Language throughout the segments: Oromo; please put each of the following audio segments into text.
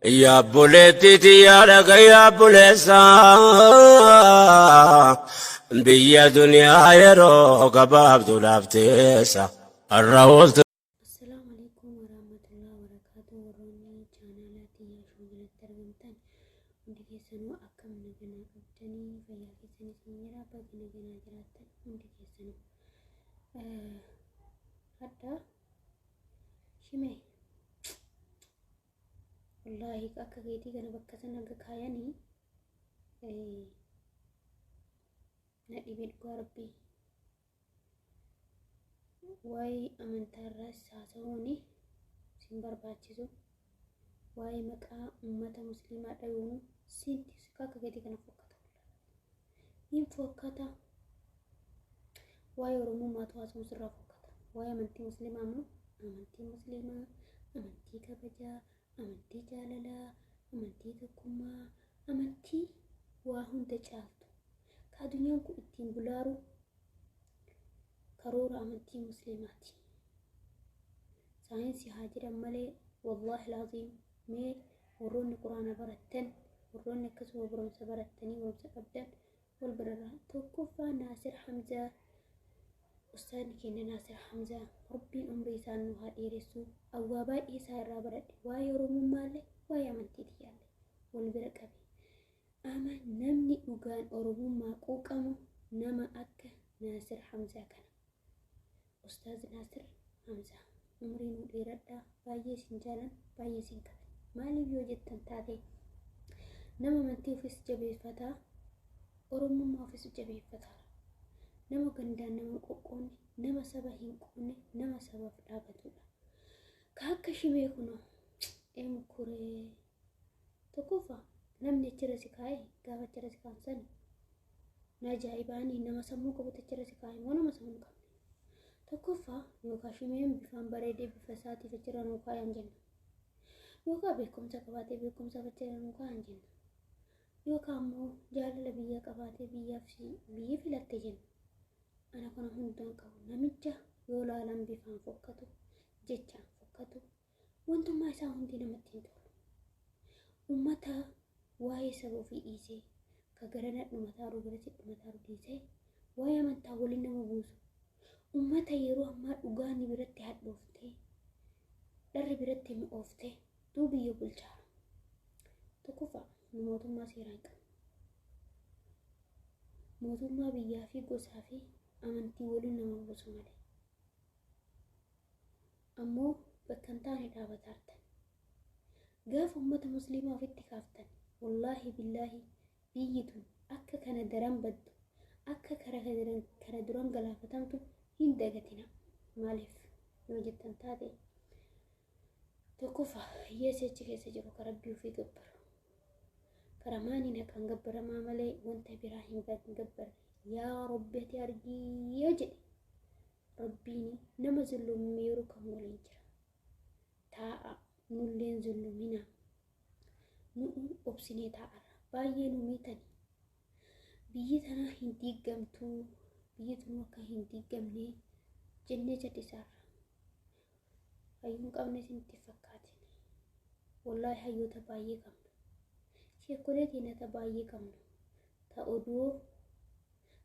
يا بوليتي يا لك يا بوليسا بيا دنيا يرو قباب دولابتيسا الرولت. السلام عليكم ورحمة الله وبركاته. وروني channelati ya shugula targamtan undi keessanuu akkam naganaa qabdanii fayyaa keessanii sinjira bakki naganaa jiraattan undi keessanuu hadda shimee wallahi akka keetii kana bakka sana aga kaayanii na dhibee dhugaa rabbii waa'ee amantaarraas haasa'uuni sin barbaachisu waa'ee maqaa ummata musliimaa dhayuun sinti akka keetii kana fokkata hin fokkata waa'ee oromummaatu haasa'u sirraa fokkata waa'ee amantii musliimaa immoo amantii musliimaa amantii kabajaa amantii jaalalaa amantii tokkummaa amantii waa hunda caaltu ka adunyaan kun ittiin bulaaru karoora amantii musliimaati. saayinsii haa jedhan malee wallahi laaziim mee warroonni quraana barattan warroonni akkasuma barumsa barattanii barumsa qabdan wal bararraa tokkoffaa Naasir Hamzaa ustaadni keenya Naasir Hamzaa rabbiin umrii isaa nu haa dheeressu awwaa baay'ee isaa irraa baradhe waa'ee oromummaallee waa'ee amantiitillee wal bira qabe ama namni dhugaan oromummaa quuqamu nama akka Naasir Hamzaa kana ustaaz Naasir Hamzaa umrii nu dheeradhaa baay'ee sin jaalan baay'ee sin qaban maaliif yoo jettan taate nama amantii ofis jabeeffataa oromummaa ofis jabeeffataa nama gandaan nama qoqqoonne nama saba hin qoonne nama sabaaf dhaabatudha ka akka shimee kunoo kuree tokkoffaa namni achirra si kaa'e gaafa achirra si kaa'an na ajaa'ibaanii nama sammuu qabutu achirra si kaa'e moo nama sammuu qabu tokkoffaa yookaan shimeen bifaan bareedee bifa isaatiif achirra nuu kaayan jenna yookaan beekumsa qabaatee beekumsa achirra nuu kaayan jenna yookaan ammoo jaalala biyya qabaatee biyya filatte jenna ana kana hundaan qabu namicha yoo laalan bifaan fokkatu jechaan fokkatu wantummaa isaa hundi namatti hin tolu ummata waa'ee saba ofii dhiisee ka garana dhumataaru biratti dhumataaru dhiisee waa'ee amantaa waliin nama buusu ummata yeroo ammaa dhugaanii biratti hadhooftee dharri biratti mi'ooftee duu biyya bulchaa tokkoffaa nu mootummaa seeraan qabu mootummaa biyyaa fi gosaa fi amantii waliin nama buusu malee ammoo bakka hin taane dhaabataartan gaafa ummata musliimaa ofitti kaaftan wallaahi billaahi biyyi tun akka kana daran baddu akka kana duran galaafatamtu hin dagatina maaliif yoo jettan taate tokkoffaa hiyyeessa achi keessa jiru ka rabbii ofii gabbaru karamaanii naqan gabbaramaa malee wanta biraa hin gabbarre yaa rabbi argii yoo jedhe rabbiin nama zullumeeru kan waliin jira taa'a nulleen zullumina nu obsinee taa'arra baay'ee nu miitani biyyi tana hin diigamtuu biyyi tun akka hin diigamne jennee jaddisaarra hayyuun qabne isinitti fakkaatin wallaahi hayyoota baay'ee qabnu sheekolee keenyata baay'ee qabnu ta oduu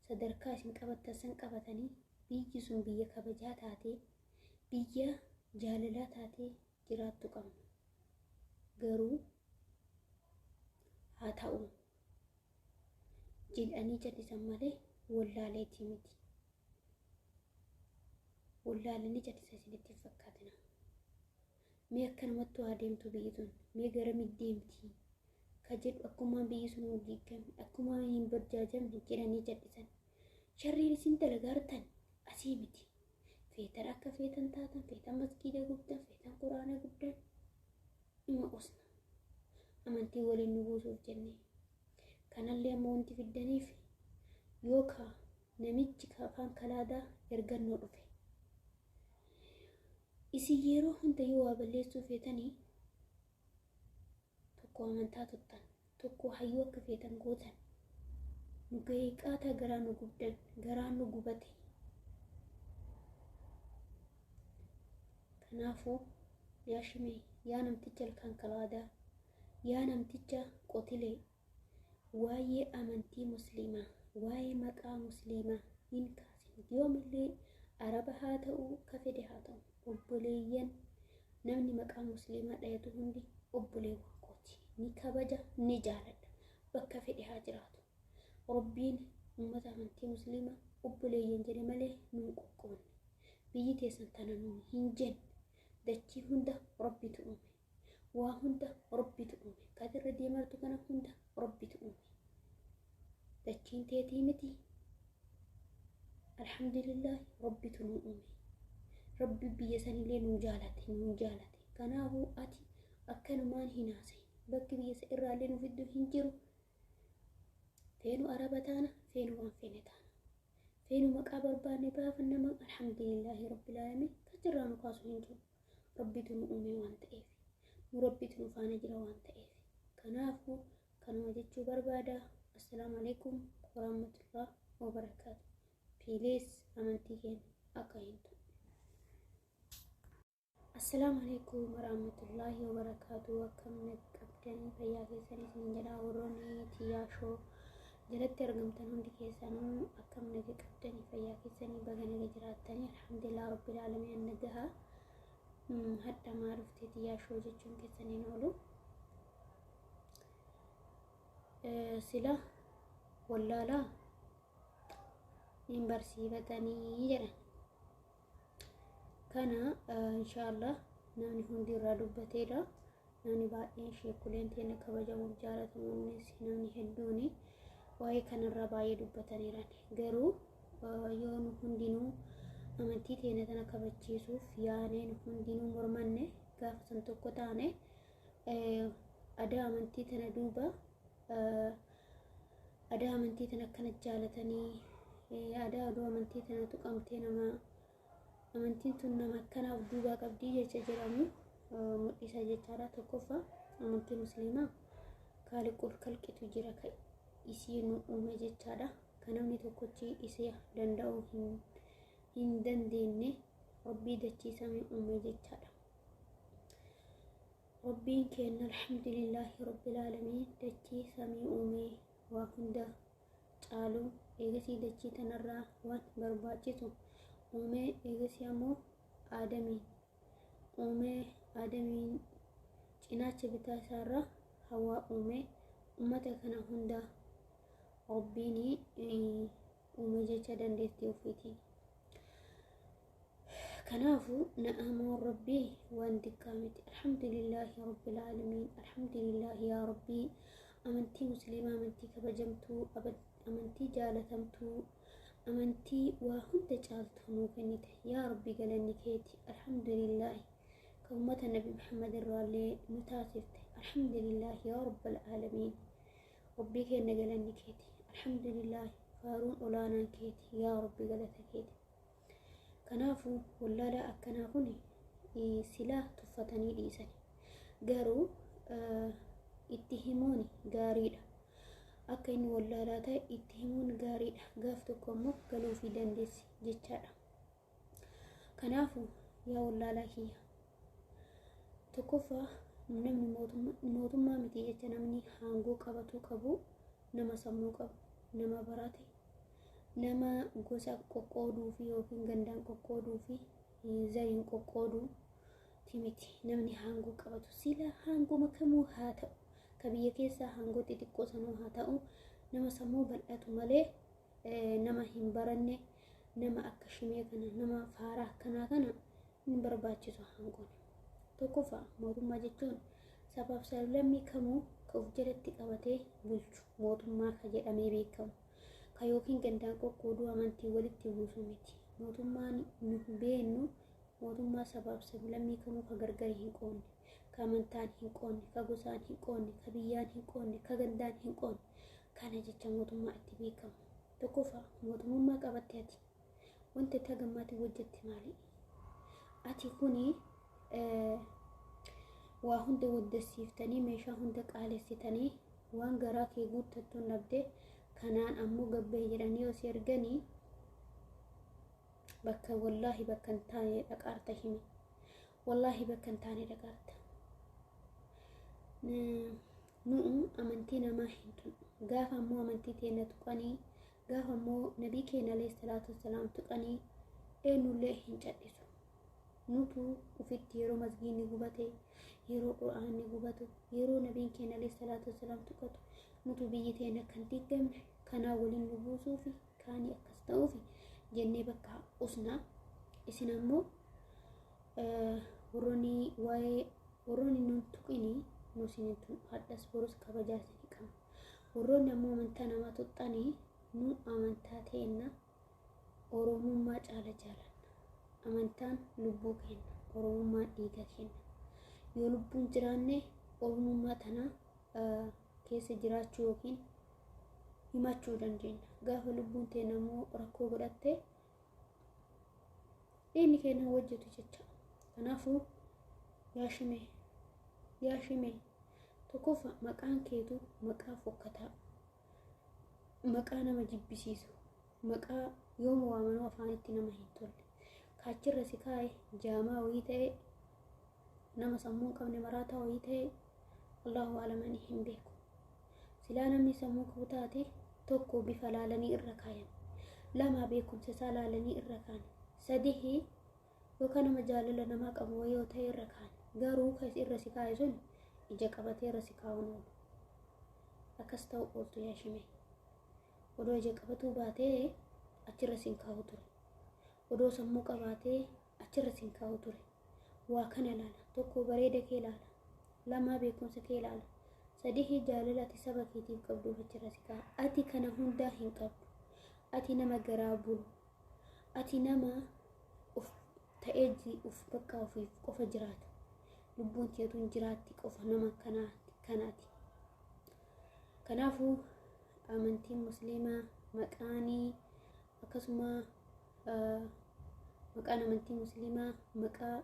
sadarkaa isin qabattan san qabatanii biyyi sun biyya kabajaa taatee biyya jaalalaa taatee jiraattu qabnu garuu haa ta'u jedhanii jaddisan malee wallaaleetii miti wallaalanii jaddisa isinitti fakkaatina mee akkanumatti waa deemtu biyyi tun mee garamitti deemti ka jedhu akkumaan biyyi sun hin diigamne akkumaan hin barjaajamne jedhanii jaddisan sharriin isin dalagaartan asii miti feetan akka feetan taatan feetan masgiida guddan feetan quraana guddan ima osna amantii waliin nu buusuuf jennee kanallee ammoo wanti fiddaniif yookaan namichi afaan kalaadaa ergannoo dhufe isin yeroo hunda yoo waa balleessuu feetanii tokko amantaa tuttan tokko hayyuu akka feetan gootan nu gahee qaataa garaa nu gubdan garaa nu gubate kanaafuu yaa shimee yaa namticha halkan kalaadaa yaa namticha qotilee waa'ee amantii musliimaa waa'ee maqaa musliimaa hin kaasin yoomillee araba haa ta'u ka fedhe haa ta'u obboleeyyan namni maqaa musliimaa dhayatu hundi obboleewwan kooti ni kabaja ni jaaladha bakka fedhe haa jiraatu rabbiin ummata amantii musliimaa obboleeyyan jedhe malee nuun qoqqoonne biyyi teessan tana nuun hin jenne dachii hunda rabbitu uume waa hunda rabbitu uume kadirra deemartu kana hunda rabbitu uume dachiin teetii miti alhamdulillah rabbitu nu uume rabbi biyya sanillee nu jaalate kanaafuu ati akkanumaan hinaase bakki biyya isa irraallee nu fiddu hin jiru feenu araba taana feenu waan feene taana feenu maqaa barbaanne baafanna nama alhamdulillahi rabbil alamin kajirraa nu kaasu hin jiru rabbitu nu uume waan ta'eef nu rabbitu nu faana jira waan ta'eef kanaafuu kanuma jechuu barbaada assalaamu alaikum warahmatullahi wabarakaatu please amantii keenya akka hin tuqne السلام عليكم ورحمة الله وبركاته وكم نقبتن فيا كيسان اسمين جدا وروني تياشو جلت رقمتن هندي كيسان أكم نقبتن فيا كيسان بغن جراتني الحمد لله رب العالمين نجها حتى ما عرفت تياشو جتشون كيسان نولو سلا ولا لا ينبرسي بتاني جرا kana inshallah namni hundi irraa dubbateedha namni baay'een sheekuleen teenya kabajamuuf jaallatamuunis namni hedduun waa'ee kanarraa baay'ee dubbataniiran garuu yoo nu hundinuu amantii teenya tana kabachiisuuf yaaneen hundinuu mormanne gaafa san tokko taane aadaa amantii tana duuba aadaa amantii tana akkana jaallatanii aadaa amantii tana tuqamtee nama amantiin tun nama akkanaaf duubaa qabdii jecha jedhamu mul'isa jechaadha tokkoffaa amantii musliimaa kaaliqul kalqitu jira ka isii nu uume jechaadha kan namni tokkochi isee danda'u hin dandeenye rabbii dachii samii uume jechaadha rabbiin keenya alhamdulillahi rabbil aalamiin dachii samii uume waa hunda caalu eegasii dachii tanarraa waan barbaachisu uume eegasi ammoo aadamiin cinaacha bitaa isaarra hawaa uume ummata kana hunda rabbiin uume jecha dandeettii ofiitiin kanaafu na'amoo rabbii waan xiqqaa miti alhamdulillahi rabbil aalamiin alhamdulillahi yaa rabbii amantii musliimaa amantii kabajamtuu amantii jaalatamtuu amantii waa hunda caaltu nuu kennite yaa rabbi galanni keeti alhamdulillahi ka ummata nabi muhammad irraallee nu taasifte alhamdulillahi yaa rabbal aalamiin rabbii keenya galanni keeti alhamdulillahi faaruun olaanaan keeti yaa rabbi galata keeti kanaafu wallaala akkanaa kun silaa tuffatanii dhiisan garuu itti himuun gaariidha akka inni wallaalaa ta'e itti himuun gaariidha gaaf tokko immoo galuu fi dandeessi jechaadha kanaafu yaa wallaalaa kiyya tokkoffaa namni mootummaa miti jecha namni aangoo qabatuu qabu nama sammuu qabu nama barate nama gosa qoqqooduu fi yookiin gandaan qoqqooduu fi zariin qoqqooduu timiti namni aangoo qabatu sila aangoo kamuu haa ta'u kabiyya keessa aangoo xixiqqoo sanuu haa ta'u nama sammuu bal'atu malee nama hin baranne nama akka shimee kana nama faaraa akkanaa kana hin barbaachisu aangoon tokkoffaa mootummaa jechuun sabaaf sablammii kamuu ka of jalatti qabatee bulchu mootummaa ka jedhamee beekamu ka yookiin gandaan qoqqooduu amantii walitti buusu miti mootummaan nu beennu mootummaa sabaaf sablammii kamuu ka gargar hin qoonne ka amantaan hin qoonne ka gosaan hin qoonne ka biyyaan hin qoonne ka gandaan hin qoonne kana jecha mootummaa itti beekamu tokkoffaa mootummaa qabatte ati wanta itti hagammaatii hojjette maali ati kuni waa hunda waddasiiftanii meeshaa hunda qaalessitanii waan garaa kee guuttattuun dhabde kanaan ammoo gabbee jedhanii osoo erganii bakka wallaahi bakka hin taane dhaqaarta himi wallaahi bakka hin taane dhaqaarta nu'u amantii namaa hin tuqnu gaafa ammoo amantii teenya tuqanii gaafa ammoo nabii keenya alayhi salaatu wassalaam tuqanii eenyullee hin cadhisu. Nutu ufitti yeroo masgiinni gubate yeroo qur'aanni gubatu yeroo nabiin keenya alayhi salaatu wassalaam tuqatu nutu biyyi teenya kan diigamne kanaa waliin nu buusuufi kaanii akkas ta'uufi jennee bakka usna. Isin ammoo warroonni nun tuqinii nusin tun haddas borus kabajaa isin qabna. Warroonni ammoo amantaa namaa tuqxanii nu amantaa teenna oromummaa caala jaalanna. Amantaan lubbuu keenya, oromummaan dhiiga keenya. Yoo lubbuun jiraanne oromummaa tana keessa jiraachuu yookiin himachuu dandeenya. Gaafa lubbuun teenya ammoo rakkoo godhatte inni keenya hojjetu jecha. Kanaafuu yaa shimee tokkofa maqaan keetu maqaa fokkataa, maqaa nama jibbisiisu, maqaa yooma waamanuu afaanitti nama hin tolle. Kaachirra si kaa'e jaamaa wayii ta'e nama sammuu hin qabne maraataa wayii ta'e Allahu a'lam hin beeku. Silaa namni sammuu qabu taate tokko bifa laalanii irra kaayan, lama beekumsa isaa laalanii irra kaan, sadii yookaan nama jaalala namaa qabu wayii yoo ta'e irra kaan. Garuu kas irra si kaa'e sun ija qabatee irra si kaa'uun oolu. Akkas ta'u ooltu yaa shimee. Odoo ija qabatuu baatee achirra si kaa'u ture. Odoo sammuu qabaatee achirra si kaa'u ture. Waa kana laala. Tokko bareeda kee laala. Lama beekumsa kee laala. Sadii jaalala ati saba keetiif qabduuf achirra si kaa'a. Ati kana hundaa hin qabdu. Ati nama garaa bulu. Ati nama uf ta'ee uf bakka ofiif qofa jiraatu. Lubbuun teetuun jiraatti qofa nama kanaati. Kanaafuu amantiin musliimaa maqaanii akkasuma maqaan amantii musliimaa maqaa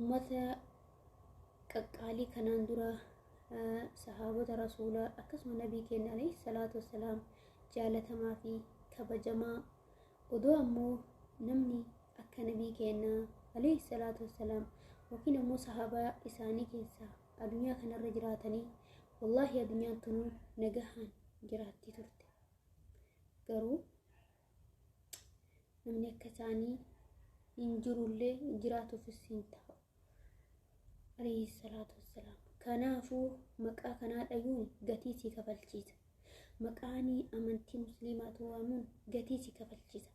ummata qaqqaalii kanaan dura sahaabota rasuulaa akkasuma nabii keenya alayhi salaatu wassalaam jaalatamaa fi kabajamaa. Odoo ammoo namni akka nabii keenya alayhi salaatu wassalaam yookiin ammoo sahaabaa isaanii keessaa addunyaa kanarra jiraatanii wallahi addunyaan tunuu nagahaan jiraatti turte. Garuu namni akka isaanii hin jirullee jiraatuufis hin ta'u alayhi salaatu wassalaam. Kanaafuu maqaa kanaa dhayuun gatii si kafalchiisa. Maqaanii amantii musliimaatu waamuun gatii si kafalchiisa.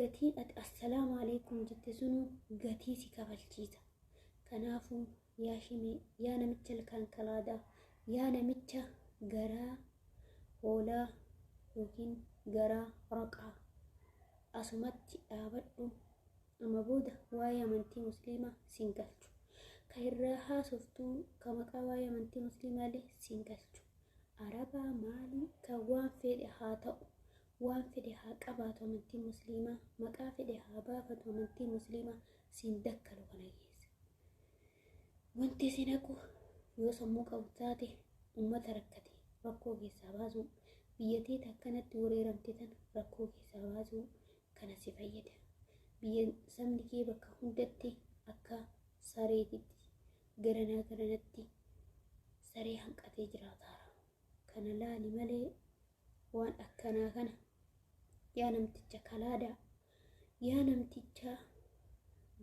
Gatiin ati assalaamu alaykum jette sunu gatii si kafalchiisa. Kanaafuu yaa shimee, yaa namicha ilkaan kalaadaa, yaa namicha garaa hoolaa yookiin garaa raqaa asumatti dhaabadhu. Amma booda waa'ee amantii musliimaa siin galchu. Ka irraa haasoftuu ka maqaa waa'ee amantii musliimaallee siin galchu. Arabaa maalii ka waan fedhe haa ta'u, waan fedhe haa qabaatu amantii musliimaa, maqaa fedhe haa baafatu amantii musliimaa siin dakkalu kana geessa. Wanti isin haqu yoo sammuu qabu taate ummata rakkate rakkoo keessaa baasuu, biyyattii akkanatti wareeramte tan rakkoo keessaa baasuu kana si fayyada. Biyya sabni kee bakka hundatti akka sareetitti garanatti saree hanqatee jiraataara. Kana laali malee waan akkanaa kana yaa namticha kalaadaa, yaa namticha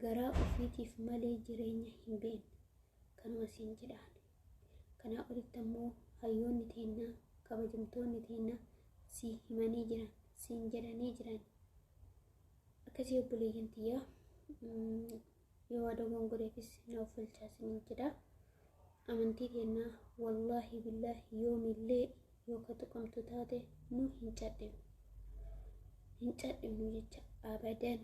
garaa ofiitiif malee jireenya hin beekne kanuma siin jedhaan. Kanaa olitti ammoo hayyoonni teenya kabajamtoonni teenya si himanii jiran siin jedhanii jiran. Akkasii obboleeyyan tiyyaa yoo waada gongoreefis na uffalchaa siin jedha. Amantii teenya wallaahi billaahi yoomillee yoo ka tuqamtu taate nu hin cadhinu jecha abadan.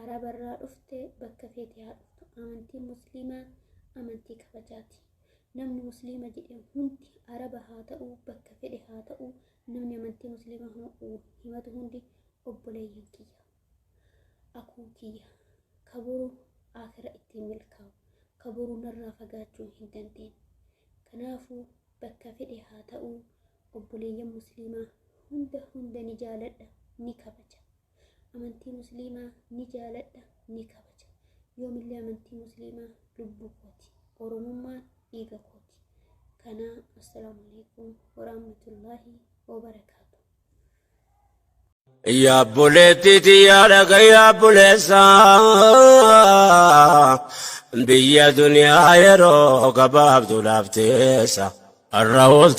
Arabarraa dhufte bakka feete haa dhuftu. Amantiin musliimaa amantii kabajaati. Namni musliima jedhe hundi araba haa ta'u bakka fedhe haa ta'u namni amantii musliimaa himatu hundi obboleeyyan kiyya, akuu kiyya, kaboru akhira ittiin milkaa'u, kaboru narraa fagaachuu hin dandeenye. Kanaafuu bakka fedhe haa ta'u obboleeyyan musliimaa hunda ni jaaladha, ni kabaja. Amantii musliimaa ni jaaladha, ni kabaja. Yoomillee amantii musliimaa lubbuu kooti, oromummaan dhiiga kooti. كنا السلام عليكم ورحمة الله وبركاته. يا بوليتي يا رجيا بوليسا بيا دنيا يرو كباب دولابتيسا الرول